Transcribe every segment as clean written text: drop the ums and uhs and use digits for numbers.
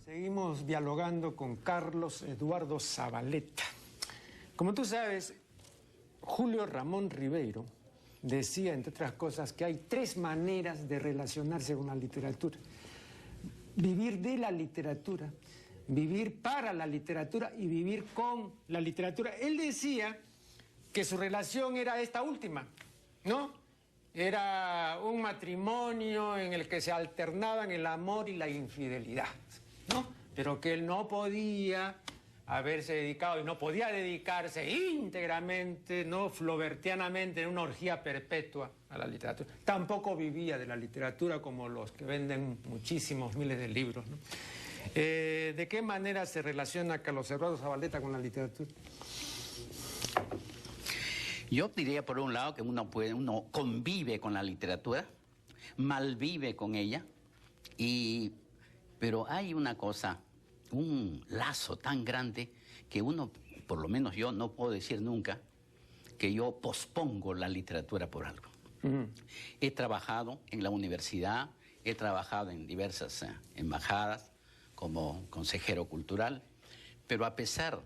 Seguimos dialogando con Carlos Eduardo Zavaleta. Como tú sabes, Julio Ramón Ribeiro decía, entre otras cosas, que hay tres maneras de relacionarse con la literatura. Vivir de la literatura, vivir para la literatura y vivir con la literatura. Él decía que su relación era esta última, ¿no? Era un matrimonio en el que se alternaban el amor y la infidelidad, ¿no? Pero que él no podía haberse dedicado y no podía dedicarse íntegramente, ¿no? Flobertianamente, en una orgía perpetua a la literatura. Tampoco vivía de la literatura como los que venden muchísimos miles de libros, ¿no? ¿De qué manera se relaciona Carlos Eduardo Zavaleta con la literatura? Yo diría, por un lado, que uno convive con la literatura, malvive con ella, pero hay una cosa, un lazo tan grande que uno, por lo menos yo, no puedo decir nunca que yo pospongo la literatura por algo. He trabajado en la universidad, he trabajado en diversas embajadas como consejero cultural, pero a pesar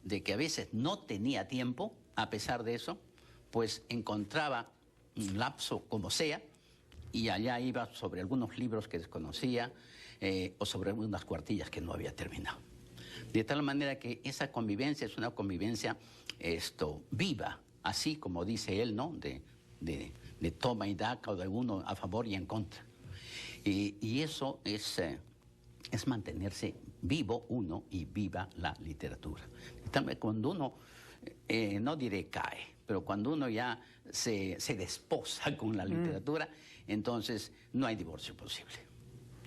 de que a veces no tenía tiempo, a pesar de eso, pues encontraba un lapso como sea y allá iba sobre algunos libros que desconocía o sobre unas cuartillas que no había terminado. De tal manera que esa convivencia es una convivencia viva, así como dice él, ¿no? De toma y daca, de uno a favor y en contra. Y eso es mantenerse vivo uno y viva la literatura. Cuando uno, no diré cae, pero cuando uno ya se desposa con la literatura, entonces no hay divorcio posible.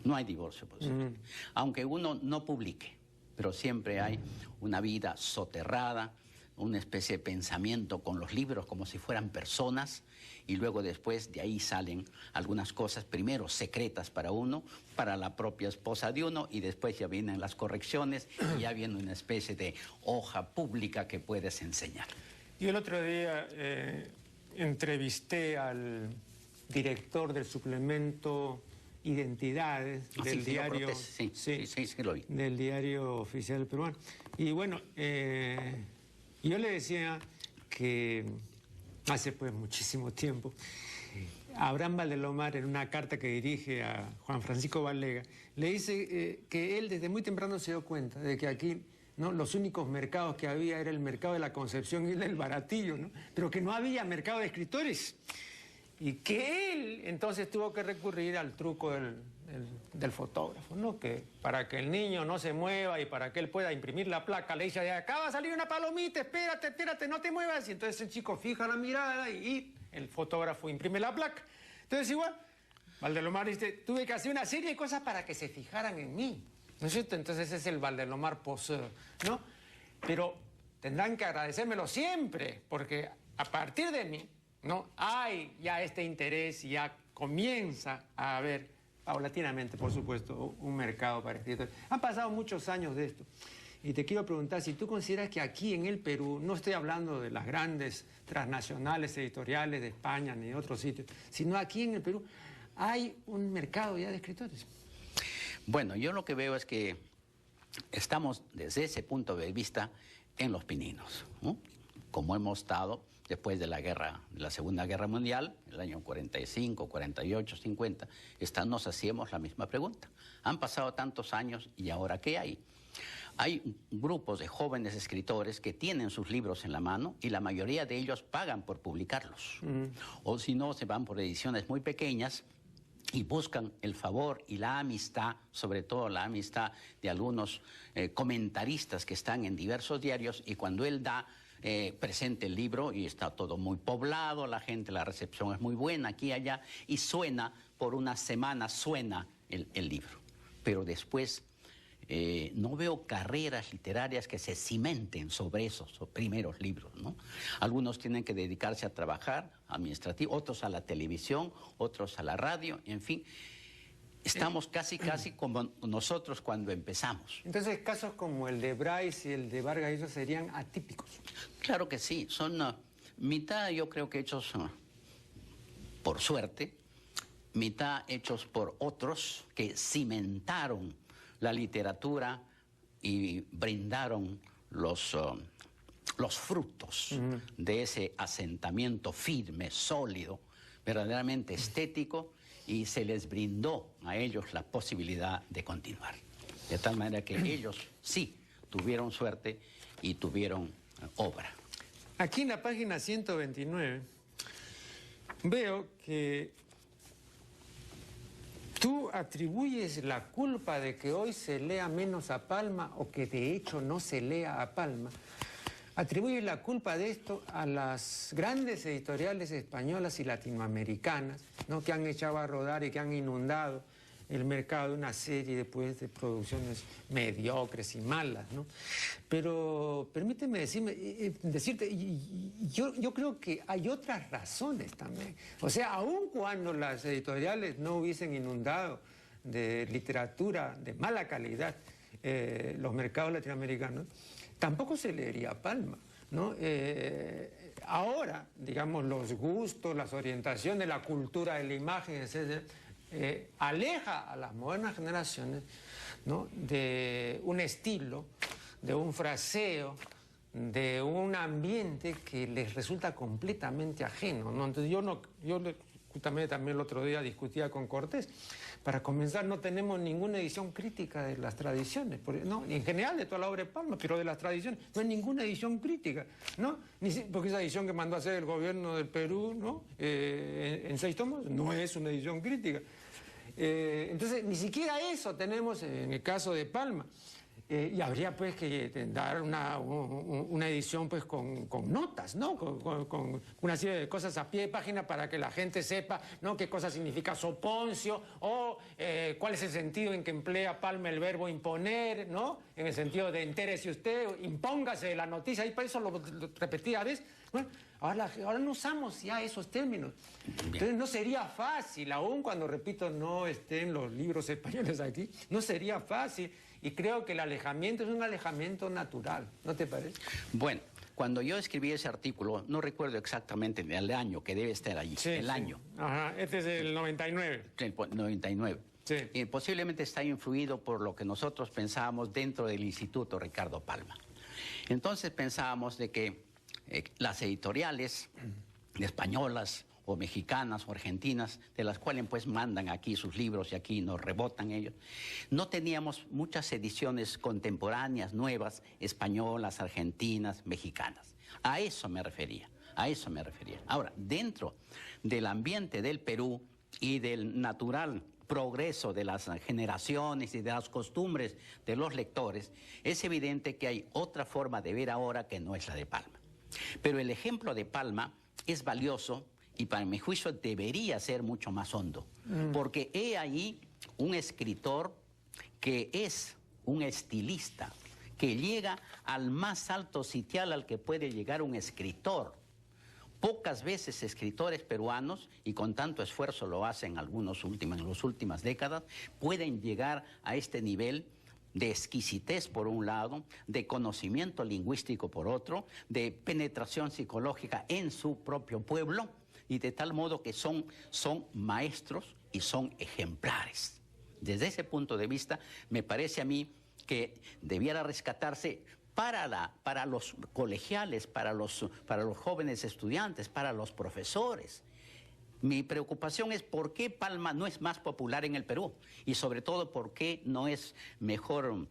No hay divorcio posible. Aunque uno no publique, pero siempre hay una vida soterrada, una especie de pensamiento con los libros como si fueran personas, y luego después de ahí salen algunas cosas, primero secretas para uno, para la propia esposa de uno, y después ya vienen las correcciones y ya viene una especie de hoja pública que puedes enseñar. Yo el otro día entrevisté al director del suplemento Identidades del diario, del diario oficial peruano. Y bueno, yo le decía que hace pues muchísimo tiempo, Abraham Valdelomar, en una carta que dirige a Juan Francisco Valega, le dice que él desde muy temprano se dio cuenta de que aquí, ¿no?, los únicos mercados que había era el mercado de la Concepción y el del Baratillo, ¿no?, pero que no había mercado de escritores. Y que él entonces tuvo que recurrir al truco del fotógrafo, ¿no? Que para que el niño no se mueva y para que él pueda imprimir la placa, le dice, acá va a salir una palomita, espérate, no te muevas. Y entonces el chico fija la mirada y el fotógrafo imprime la placa. Entonces igual, Valdelomar dice, tuve que hacer una serie de cosas para que se fijaran en mí, ¿no es cierto? Entonces es el Valdelomar poseur, ¿no? Pero tendrán que agradecérmelo siempre, porque a partir de mí, ¿no?, hay ya este interés y ya comienza a haber, paulatinamente, por supuesto, un mercado para escritores. Han pasado muchos años de esto. Y te quiero preguntar si tú consideras que aquí en el Perú, no estoy hablando de las grandes transnacionales editoriales de España ni de otros sitios, sino aquí en el Perú, ¿hay un mercado ya de escritores? Bueno, yo lo que veo es que estamos, desde ese punto de vista, en los pininos, ¿no? Como hemos estado después de la Segunda Guerra Mundial, el año 45, 48, 50, nos hacíamos la misma pregunta. Han pasado tantos años y ¿ahora qué hay? Hay grupos de jóvenes escritores que tienen sus libros en la mano y la mayoría de ellos pagan por publicarlos. O si no, se van por ediciones muy pequeñas y buscan el favor y la amistad, sobre todo la amistad de algunos comentaristas que están en diversos diarios, y cuando él presenta el libro y está todo muy poblado, la recepción es muy buena aquí y allá, y suena, por una semana suena el libro. Pero después no veo carreras literarias que se cimenten sobre esos primeros libros, ¿no? Algunos tienen que dedicarse a trabajar administrativo, otros a la televisión, otros a la radio, en fin. Estamos casi como nosotros cuando empezamos. Entonces, casos como el de Bryce y el de Vargas, esos serían atípicos. Claro que sí, son mitad, yo creo que hechos por suerte, mitad hechos por otros que cimentaron la literatura y brindaron los frutos de ese asentamiento firme, sólido, verdaderamente estético, y se les brindó a ellos la posibilidad de continuar. De tal manera que ellos sí tuvieron suerte y tuvieron obra. Aquí en la página 129 veo que tú atribuyes la culpa de que hoy se lea menos a Palma o que de hecho no se lea a Palma. Atribuyes la culpa de esto a las grandes editoriales españolas y latinoamericanas, ¿no?, que han echado a rodar y que han inundado el mercado de una serie de producciones mediocres y malas, ¿no? Pero permíteme decirte, yo creo que hay otras razones también. O sea, aun cuando las editoriales no hubiesen inundado de literatura de mala calidad los mercados latinoamericanos, tampoco se leería Palma, ¿no? Ahora, digamos, los gustos, las orientaciones, la cultura de la imagen, etc., aleja a las modernas generaciones, ¿no?, de un estilo, de un fraseo, de un ambiente que les resulta completamente ajeno, ¿no? Entonces justamente también el otro día discutía con Cortés. Para comenzar, no tenemos ninguna edición crítica de las tradiciones, ¿no?, en general de toda la obra de Palma, pero de las tradiciones no hay ninguna edición crítica, ¿no? Porque esa edición que mandó a hacer el gobierno del Perú, ¿no?, en 6 tomos, no es una edición crítica. Entonces, ni siquiera eso tenemos en el caso de Palma. Y habría pues que dar una edición pues con notas, ¿no? Con una serie de cosas a pie de página para que la gente sepa, ¿no?, qué cosa significa soponcio o cuál es el sentido en que emplea Palma el verbo imponer, ¿no? En el sentido de entérese usted, impóngase la noticia, y por eso lo repetía a veces. Bueno, ahora no usamos ya esos términos. Entonces no sería fácil, aun cuando, repito, no estén los libros españoles aquí, no sería fácil. Y creo que el alejamiento es un alejamiento natural, ¿no te parece? Bueno, cuando yo escribí ese artículo, no recuerdo exactamente el año que debe estar allí, año. Ajá, este es el 99. El 99. Sí. Y posiblemente está influido por lo que nosotros pensábamos dentro del Instituto Ricardo Palma. Entonces pensábamos de que las editoriales españolas o mexicanas o argentinas, de las cuales pues mandan aquí sus libros y aquí nos rebotan ellos, no teníamos muchas ediciones contemporáneas, nuevas, españolas, argentinas, mexicanas. A eso me refería, a eso me refería. Ahora, dentro del ambiente del Perú y del natural progreso de las generaciones y de las costumbres de los lectores, es evidente que hay otra forma de ver ahora que no es la de Palma. Pero el ejemplo de Palma es valioso y para mi juicio debería ser mucho más hondo, porque he ahí un escritor que es un estilista, que llega al más alto sitial al que puede llegar un escritor. Pocas veces escritores peruanos, y con tanto esfuerzo lo hacen en las últimas décadas, pueden llegar a este nivel de exquisitez por un lado, de conocimiento lingüístico por otro, de penetración psicológica en su propio pueblo, y de tal modo que son maestros y son ejemplares. Desde ese punto de vista, me parece a mí que debiera rescatarse para los colegiales, para los jóvenes estudiantes, para los profesores. Mi preocupación es por qué Palma no es más popular en el Perú y sobre todo por qué no es mejor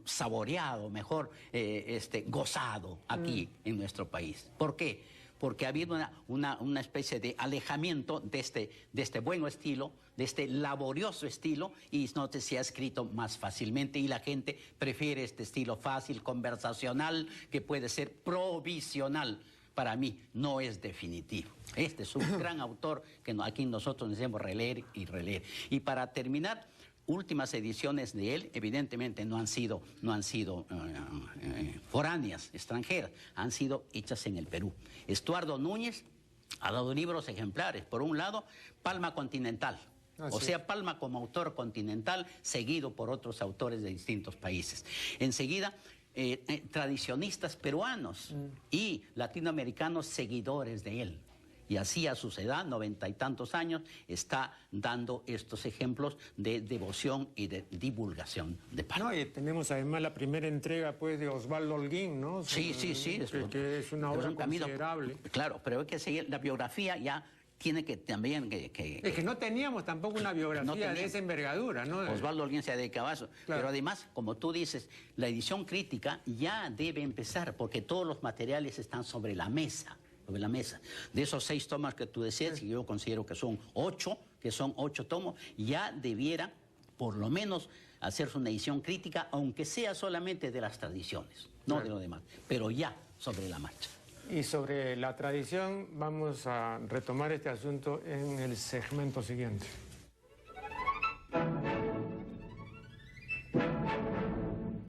saboreado, mejor gozado aquí en nuestro país. ¿Por qué? Porque ha habido una especie de alejamiento de este buen estilo, de este laborioso estilo, y no se ha escrito más fácilmente y la gente prefiere este estilo fácil, conversacional, que puede ser provisional. Para mí no es definitivo. Este es un gran autor que aquí nosotros necesitamos releer y releer. Y para terminar, últimas ediciones de él, evidentemente no han sido foráneas, extranjeras, han sido hechas en el Perú. Estuardo Núñez ha dado libros ejemplares. Por un lado, Palma Continental. O sea, Palma como autor continental, seguido por otros autores de distintos países. Enseguida, tradicionistas peruanos y latinoamericanos seguidores de él. Y así a su edad, 90 y tantos años, está dando estos ejemplos de devoción y de divulgación de Pardo. No, y tenemos además la primera entrega pues de Osvaldo Holguín, ¿no? Sí. Que es una obra considerable. Claro, pero hay que seguir la biografía ya. Tiene que también... Es que no teníamos tampoco una biografía de esa envergadura, ¿no? Osvaldo Holguín se ha dedicado a eso. Claro. Pero además, como tú dices, la edición crítica ya debe empezar porque todos los materiales están sobre la mesa. De esos 6 tomos que tú decías, y yo considero que son 8 tomos, ya debiera por lo menos hacerse una edición crítica, aunque sea solamente de las tradiciones, no de lo demás, pero ya sobre la marcha. Y sobre la tradición vamos a retomar este asunto en el segmento siguiente.